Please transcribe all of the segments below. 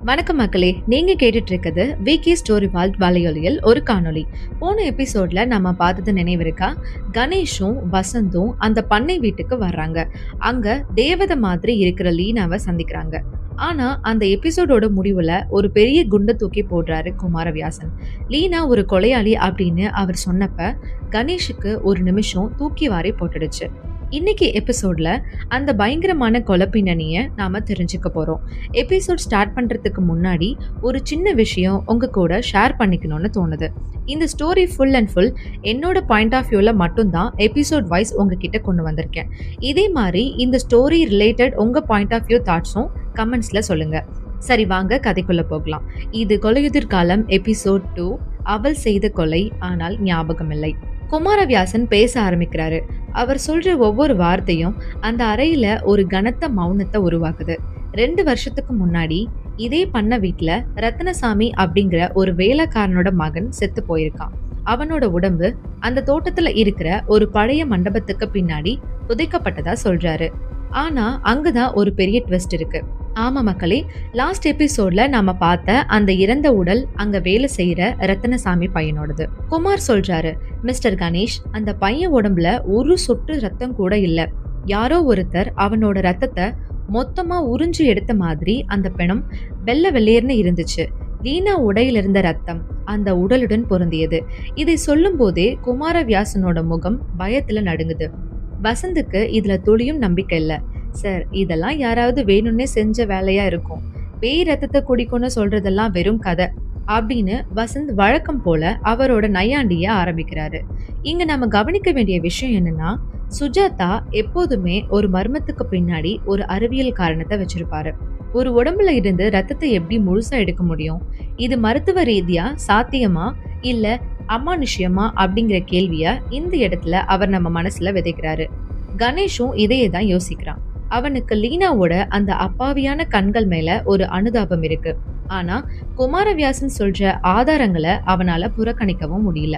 வணக்கம் மக்களே, நீங்க கேட்டுட்டு இருக்கிறது விகி ஸ்டோரி வால்ட் வலையொலியில் ஒரு காணொளி. போன எபிசோட்ல நம்ம பார்த்தது நினைவிருக்கா? கணேஷும் வசந்தும் அந்த பண்ணை வீட்டுக்கு வர்றாங்க. அங்க தேவதை மாதிரி இருக்கிற லீனாவை சந்திக்கிறாங்க. ஆனா அந்த எபிசோடோட முடிவுல ஒரு பெரிய குண்டை தூக்கி போடுறாரு குமாரவியாசன். லீனா ஒரு கொலையாளி அப்படின்னு அவர் சொன்னப்ப கணேஷுக்கு ஒரு நிமிஷம் தூக்கி வாரி போட்டுடுச்சு. இன்னைக்கு எபிசோட்ல அந்த பயங்கரமான கொலை பின்னணியை நாம தெரிஞ்சுக்க போறோம். எபிசோட் ஸ்டார்ட் பண்றதுக்கு முன்னாடி ஒரு சின்ன விஷயம் உங்க கூட ஷேர் பண்ணிக்கணும்னு தோணுது. இந்த ஸ்டோரி ஃபுல் அண்ட் ஃபுல் என்னோட பாயிண்ட் ஆஃப் வியூல மட்டும்தான் எபிசோட் வைஸ் உங்ககிட்ட கொண்டு வந்திருக்கேன். இதே மாதிரி இந்த ஸ்டோரி ரிலேட்டட் உங்க பாயிண்ட் ஆஃப் வியூ தாட்ஸும் கமெண்ட்ஸ்ல சொல்லுங்க. சரி, வாங்க கதைக்குள்ள போகலாம். இது கொலையுதிர் காலம் எபிசோட் 2, அவள் செய்த கொலை ஆனால் ஞாபகமில்லை. குமாரவியாசன் பேச ஆரம்பிக்கிறாரு. அவர் சொல்ற ஒவ்வொரு வார்த்தையும் அந்த அறையில ஒரு கனத்த மௌனத்தை உருவாக்குது. 2 வருஷத்துக்கு முன்னாடி இதே பண்ண வீட்டுல ரத்னசாமி அப்படிங்கிற ஒரு வேலைக்காரனோட மகன் செத்து போயிருக்கான். அவனோட உடம்பு அந்த தோட்டத்துல இருக்கிற ஒரு பழைய மண்டபத்துக்கு பின்னாடி புதைக்கப்பட்டதா சொல்றாரு. ஆனா அங்கதான் ஒரு பெரிய ட்விஸ்ட் இருக்கு. ஆமா மக்களே, லாஸ்ட் எபிசோட்ல நாம பார்த்த அந்த இறந்த உடல் அங்க வேலை செய்யற ரத்தனசாமி பையனோடது. குமார் சொல்றாரு, மிஸ்டர் கணேஷ், அந்த பையன் உடம்புல ஒரு சொட்டு ரத்தம் கூட இல்ல. யாரோ ஒருத்தர் அவனோட ரத்தத்தை மொத்தமா உறிஞ்சு எடுத்த மாதிரி அந்த பிணம் வெள்ளை வெள்ளையர்னு இருந்துச்சு. லீனா உடையில இருந்த ரத்தம் அந்த உடலுடன் பொருந்தியது. இதை சொல்லும் போதே குமாரவியாசனோட முகம் பயத்துல நடுங்குது. வசந்துக்கு இதுல துளியும் நம்பிக்கை இல்ல. சார், இதெல்லாம் யாராவது வேணும்னே செஞ்ச வேலையா இருக்கும். பேய் ரத்தத்தை குடிக்கும்னு சொல்றதெல்லாம் வெறும் கதை அப்படின்னு வசந்த் வழக்கம் போல அவரோட நையாண்டிய ஆரம்பிக்கிறாரு. இங்க நம்ம கவனிக்க வேண்டிய விஷயம் என்னன்னா, சுஜாதா எப்போதுமே ஒரு மர்மத்துக்கு பின்னாடி ஒரு அறிவியல் காரணத்தை வச்சிருப்பாரு. ஒரு உடம்புல இருந்து ரத்தத்தை எப்படி முழுசா எடுக்க முடியும்? இது மருத்துவ ரீதியா சாத்தியமா இல்ல அமானுஷ்யமா அப்படிங்கிற கேள்விய இந்த இடத்துல அவர் நம்ம மனசுல விதைக்கிறாரு. கணேஷும் இதையே தான் யோசிக்கிறான். அவனுக்கு லீனாவோட அந்த அப்பாவியான கண்கள் மேல ஒரு அனுதாபம் இருக்கு. ஆனா குமாரவியாசன் சொல்ற ஆதாரங்களை அவனால புறக்கணிக்கவும் முடியல.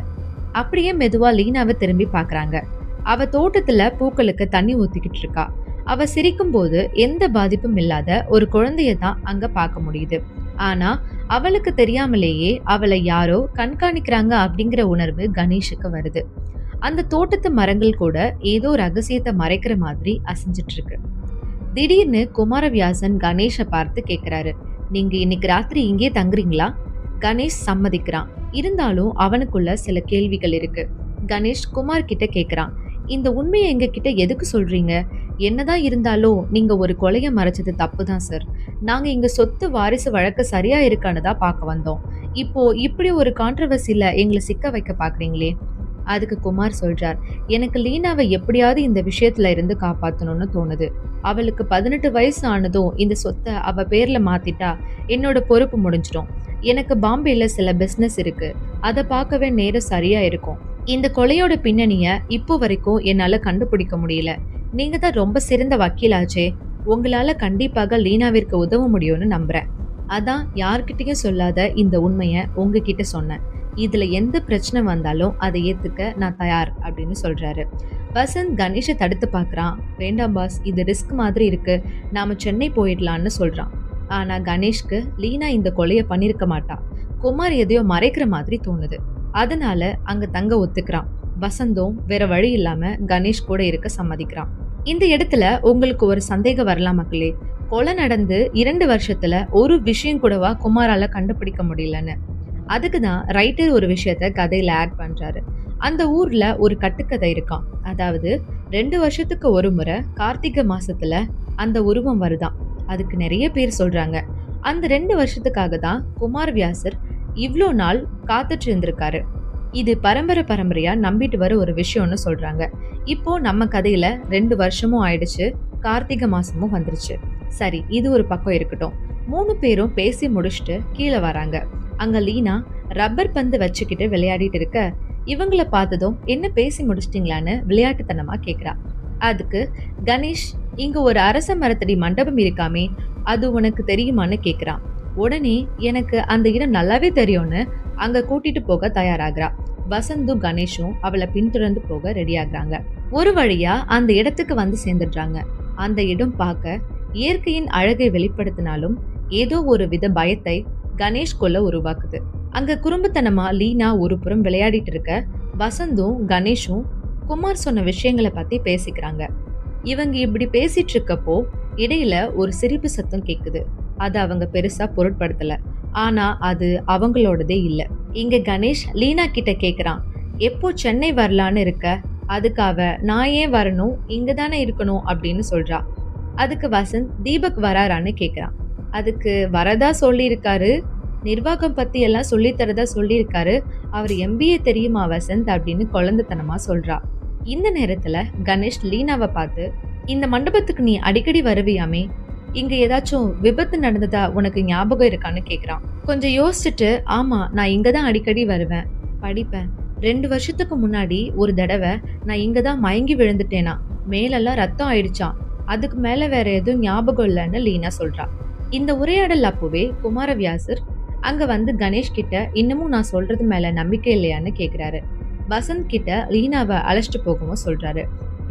அப்படியே மெதுவா லீனாவை திரும்பி பாக்குறாங்க. அவ தோட்டத்துல பூக்களுக்கு தண்ணி ஊத்திக்கிட்டு இருக்கா. அவ சிரிக்கும் போது எந்த பாதிப்பும் இல்லாத ஒரு குழந்தைய தான் அங்க பார்க்க முடியுது. ஆனா அவளுக்கு தெரியாமலேயே அவளை யாரோ கண்காணிக்கிறாங்க அப்படிங்கிற உணர்வு கணேஷுக்கு வருது. அந்த தோட்டத்து மரங்கள் கூட ஏதோ ரகசியத்தை மறைக்கிற மாதிரி அசைஞ்சிட்டு இருக்கு. திடீர்னு குமாரவியாசன் கணேஷை பார்த்து கேக்குறாரு, நீங்க இன்னைக்கு ராத்திரி இங்கே தங்குறீங்களா? கணேஷ் சம்மதிக்கிறான். இருந்தாலும் அவனுக்குள்ள சில கேள்விகள் இருக்கு. கணேஷ் குமார் கிட்ட கேக்குறான், இந்த உண்மையை எங்க கிட்ட எதுக்கு சொல்றீங்க? என்னதான் இருந்தாலும் நீங்க ஒரு கொலையை மறைச்சது தப்புதான் சார். நாங்க இங்க சொத்து வாரிசு வழக்கு சரியா இருக்கான்னு தான் பார்க்க வந்தோம். இப்போ இப்படி ஒரு கான்ட்ரவர்சில எங்களை சிக்க வைக்க பாக்குறீங்களே. அதுக்கு குமார் சொல்றார், எனக்கு லீனாவை எப்படியாவது இந்த விஷயத்துல இருந்து காப்பாத்தணும்னு தோணுது. அவளுக்கு 18 வயசு ஆனதும் இந்த சொத்தை அவ பேர்ல மாத்திட்டா என்னோட பொறுப்பு முடிஞ்சிடும். எனக்கு பாம்பேல சில பிசினஸ் இருக்கு, அதை பார்க்கவே நேரம் சரியா இருக்கும். இந்த கொலையோட பின்னணிய இப்போ வரைக்கும் என்னால கண்டுபிடிக்க முடியல. நீங்க தான் ரொம்ப சிறந்த வக்கீலாச்சே, உங்களால கண்டிப்பாக லீனாவிற்கு உதவ முடியும்னு நம்புறேன். அதான் யார்கிட்டயும் சொல்லாத இந்த உண்மைய உங்ககிட்ட சொன்னேன். இதுல எந்த பிரச்சனை வந்தாலும் அதை ஏத்துக்க நான் தயார் அப்படின்னு சொல்றாரு. வசந்த் கணேஷை தடுத்து பாக்குறான். வேண்டாம் பாஸ், இது ரிஸ்க் மாதிரி இருக்கு, நாம சென்னை போயிடலான்னு சொல்றான். ஆனா கணேஷ்க்கு லீனா இந்த கொலைய பண்ணிருக்க மாட்டா. குமார் எதையோ மறைக்கிற மாதிரி தோணுது. அதனால அங்க தங்க ஒத்துக்கிறான். வசந்தும் வேற வழி இல்லாம கணேஷ் கூட இருக்க சம்மதிக்கிறான். இந்த இடத்துல உங்களுக்கு ஒரு சந்தேகம் வரலாம் மக்களே. கொலை நடந்து 2 வருஷத்துல ஒரு விஷயம் கூடவா குமாரால கண்டுபிடிக்க முடியலன்னு. அதுக்குதான் ரைட்டர் ஒரு விஷயத்த கதையில ஆட் பண்றாரு. அந்த ஊர்ல ஒரு கட்டுக்கதை இருக்கான். அதாவது 2 வருஷத்துக்கு ஒரு முறை கார்த்திகை மாசத்துல அந்த உருவம் வருதான். அதுக்கு நிறைய பேர் சொல்றாங்க, அந்த 2 வருஷத்துக்காக தான் குமாரவியாசர் இவ்ளோ நாள் காத்துட்டு இருந்திருக்காரு. இது பரம்பரையா நம்பிட்டு வர ஒரு விஷயம்னு சொல்றாங்க. இப்போ நம்ம கதையில 2 வருஷமும் ஆயிடுச்சு, கார்த்திகை மாசமும் வந்துருச்சு. சரி, இது ஒரு பக்கம் இருக்கட்டும். 3 பேரும் பேசி முடிச்சுட்டு கீழே வராங்க. அங்க லீனா ரப்பர் பந்து வச்சுக்கிட்டு விளையாடிட்டு இருக்க, இவங்கள பார்த்ததும் என்ன பேசி முடிச்சிட்டீங்களான்னு விளையாட்டுத்தனமா கேக்குறா. அதுக்கு கணேஷ், இங்க ஒரு அரச மரத்தடி மண்டபம் இருக்காமே, அது உனக்கு தெரியுமான்னு கேக்குறான். உடனே எனக்கு அந்த இடம் நல்லாவே தெரியும்னு அங்க கூட்டிட்டு போக தயாராகிறா. வசந்தும் கணேஷும் அவளை பின்தொடர்ந்து போக ரெடி ஆகுறாங்க. ஒரு வழியா அந்த இடத்துக்கு வந்து சேர்ந்துடுறாங்க. அந்த இடம் பார்க்க இயற்கையின் அழகை வெளிப்படுத்தினாலும் ஏதோ ஒரு வித பயத்தை கணேஷ்குள்ள உருவாக்குது. அங்க குறும்புத்தனமா லீனா ஒரு புறம் விளையாடிட்டு இருக்க, வசந்தும் கணேஷும் குமார் சொன்ன விஷயங்களை பத்தி பேசிக்கிறாங்க. இவங்க இப்படி பேசிட்டு இருக்கப்போ இடையில ஒரு சிரிப்பு சத்தம் கேக்குது. அது அவங்க பெருசா பொருட்படுத்தல. ஆனா அது அவங்களோடதே இல்ல. இங்க கணேஷ் லீனா கிட்ட கேக்குறான், எப்போ சென்னை வரலான்னு இருக்க? அதுக்கு அவ, நான் ஏன் வரணும், இங்க தானே இருக்கணும் அப்படின்னு சொல்றா. அதுக்கு வசந்த், தீபக் வராரான்னு கேக்குறான். அதுக்கு வரதா சொல்லியிருக்காரு, நிர்வாகம் பத்தி எல்லாம் சொல்லித்தரதா சொல்லியிருக்காரு, அவர் MBA தெரியுமா வசந்த் அப்படின்னு குழந்தைத்தனமா சொல்றா. இந்த நேரத்துல கணேஷ் லீனாவை பார்த்து, இந்த மண்டபத்துக்கு நீ அடிக்கடி வருவியாமே, இங்க ஏதாச்சும் விபத்து நடந்ததா உனக்கு ஞாபகம் இருக்கான்னு கேக்குறான். கொஞ்சம் யோசிச்சுட்டு, ஆமா நான் இங்கதான் அடிக்கடி வருவேன், படிப்பேன். 2 வருஷத்துக்கு முன்னாடி ஒரு தடவை நான் இங்கதான் மயங்கி விழுந்துட்டேனா, மேலெல்லாம் ரத்தம் ஆயிடுச்சான். அதுக்கு மேல வேற எதுவும் ஞாபகம் இல்லைன்னு லீனா சொல்றா. இந்த உரையாடல் அப்போவே குமாரவியாசர் அங்க வந்து கணேஷ் கிட்ட, இன்னமும் நான் சொல்றது மேல நம்பிக்கை இல்லையான்னு கேக்குறாரு. வசந்த் கிட்ட லீனாவை அழைச்சிட்டு போகவும் சொல்றாரு.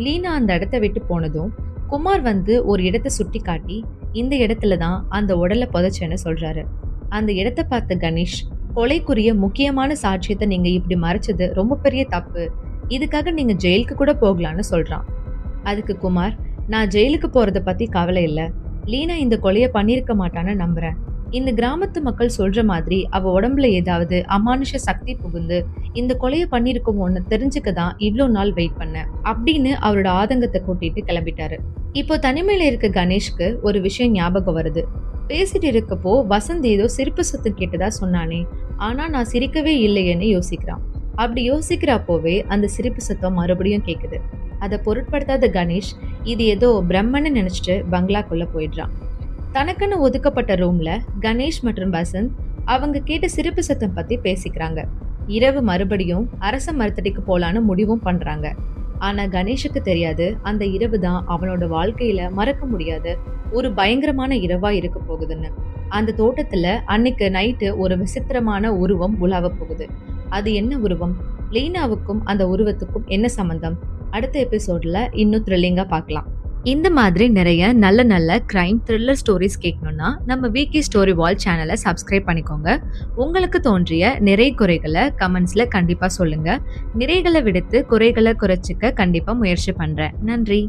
லீனா அந்த இடத்த விட்டு போனதும் குமார் வந்து ஒரு இடத்தை சுட்டி காட்டி, இந்த இடத்துல தான் அந்த உடலை புதைச்சேன்னு சொல்றாரு. அந்த இடத்தை பார்த்த கணேஷ், கொலைக்குரிய முக்கியமான சாட்சியத்தை நீங்க இப்படி மறைச்சது ரொம்ப பெரிய தப்பு, இதுக்காக நீங்க ஜெயிலுக்கு கூட போகலான்னு சொல்றான். அதுக்கு குமார், நான் ஜெயிலுக்கு போறத பத்தி கவலை இல்ல, லீனா இந்த கொலையை பண்ணிருக்க மாட்டான்னு நம்புறேன். இந்த கிராமத்து மக்கள் சொல்ற மாதிரி அவ உடம்புல ஏதாவது அமானுஷ சக்தி புகுந்து இந்த கொலையை பண்ணிருக்கோமோன்னு தெரிஞ்சுக்க தான் இவ்வளோ நாள் வெயிட் பண்ணேன் அப்படின்னு அவரோட ஆதங்கத்தை கூட்டிட்டு கிளம்பிட்டாரு. இப்போ தனிமையில இருக்க கணேஷ்க்கு ஒரு விஷயம் ஞாபகம் வருது. பேசிட்டு இருக்கப்போ வசந்த் ஏதோ சிரிப்பு சத்தம் கேட்டதா சொன்னானே, ஆனா நான் சிரிக்கவே இல்லையேன்னு யோசிக்கிறான். அப்படி யோசிக்கிறப்போவே அந்த சிரிப்பு சத்தம் மறுபடியும் கேக்குது. அதை பொருட்படுத்தாத கணேஷ் இது ஏதோ பிரம்மன்னு நினைச்சிட்டு பங்களாக்குள்ள போயிடுறான். தனக்குன்னு ஒதுக்கப்பட்ட ரூம்ல கணேஷ் மற்றும் வசந்த் அவங்க கேட்ட சிரிப்பு சத்தம் பத்தி பேசிக்கிறாங்க. இரவு மறுபடியும் அரச மரத்தடிக்கு போலான்னு முடிவும் பண்றாங்க. ஆனா கணேஷுக்கு தெரியாது, அந்த இரவு தான் அவனோட வாழ்க்கையில மறக்க முடியாத ஒரு பயங்கரமான இரவா இருக்க போகுதுன்னு. அந்த தோட்டத்துல அன்னைக்கு நைட்டு ஒரு விசித்திரமான உருவம் உலாவ போகுது. அது என்ன உருவம், லீனாவுக்கும் அந்த உருவத்துக்கும் என்ன சம்பந்தம்? அடுத்த எபிசோட்ல இன்னும் த்ரில்லிங்கா பார்க்கலாம். இந்த மாதிரி நிறைய நல்ல நல்ல கிரைம் த்ரில்லர் ஸ்டோரிஸ் கேட்கணும்னா நம்ம விகே ஸ்டோரி வால் சேனலை சப்ஸ்கிரைப் பண்ணிக்கோங்க. உங்களுக்கு தோன்றிய நிறை குறைகளை கமெண்ட்ஸ்ல கண்டிப்பா சொல்லுங்க. நிறைகளை விடுத்து குறைகளை குறைச்சிக்க கண்டிப்பா முயற்சி பண்றேன். நன்றி.